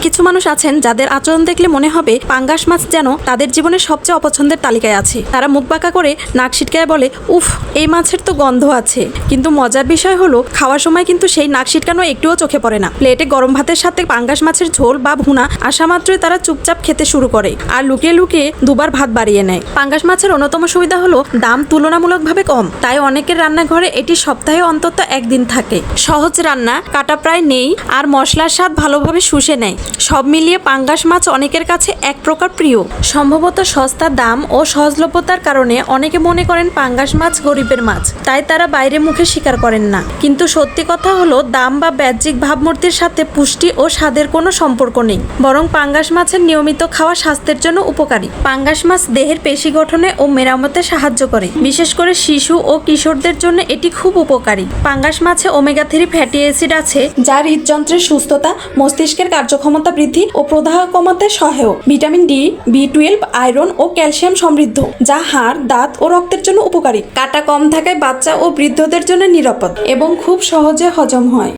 কিছু মানুষ আছেন যাদের আচরণ দেখলে মনে হবে পাঙ্গাস মাছ যেন তাদের জীবনের সবচেয়ে অপছন্দের তালিকায় আছে। তারা মুখ বাঁকা করে নাক সিটকায় বলে, উফ, এই মাছের তো গন্ধ আছে। কিন্তু মজার বিষয় হলো খাওয়ার সময় কিন্তু সেই নাক সিটকানো একটুও চোখে পড়ে না। প্লেটে গরম ভাতের সাথে পাঙ্গাস মাছের ঝোল বা ভুনা আসা মাত্রই তারা চুপচাপ খেতে শুরু করে আর লুকিয়ে লুকিয়ে দুবার ভাত বাড়িয়ে নেয়। পাঙ্গাস মাছের অন্যতম সুবিধা হলো দাম তুলনামূলকভাবে কম, তাই অনেকের রান্নাঘরে এটি সপ্তাহে অন্তত একদিন থাকে। সহজ রান্না, কাটা প্রায় নেই আর মশলার স্বাদ ভালোভাবে শুষে নেয়। সব মিলিয়ে পাঙ্গাস মাছ অনেকের কাছে এক প্রকার প্রিয়। সম্ভবত সস্তা দাম ও সহজলভ্যতার কারণে অনেকে মনে করেন পাঙ্গাস মাছ গরিবের মাছ, তাই তারা বাইরে মুখে স্বীকার করেন না। কিন্তু সত্যি কথা হলো দাম বা বাহ্যিক ভাবমূর্তির সাথে পুষ্টি ও স্বাদের কোনো সম্পর্ক নেই, বরং পাঙ্গাস মাছের নিয়মিত খাওয়া স্বাস্থ্যের জন্য উপকারী। পাঙ্গাস মাছ দেহের পেশি গঠনে ও মেরামতে সাহায্য করে, বিশেষ করে শিশু ও কিশোরদের জন্য এটি খুব উপকারী। পাঙ্গাস মাছে ওমেগা 3 ফ্যাটি অ্যাসিড আছে, যা হৃদযন্ত্রের সুস্থতা, মস্তিষ্কের কার্যক্ষমতা বৃদ্ধি ও প্রদাহ কমাতে সহায়ক। ভিটামিন ডি, B12, আয়রন ও ক্যালসিয়াম সমৃদ্ধ, যা হাড়, দাঁত ও রক্তের জন্য উপকারী। কাটা কম থাকায় বাচ্চা ও বৃদ্ধদের জন্য নিরাপদ এবং খুব সহজে হজম হয়।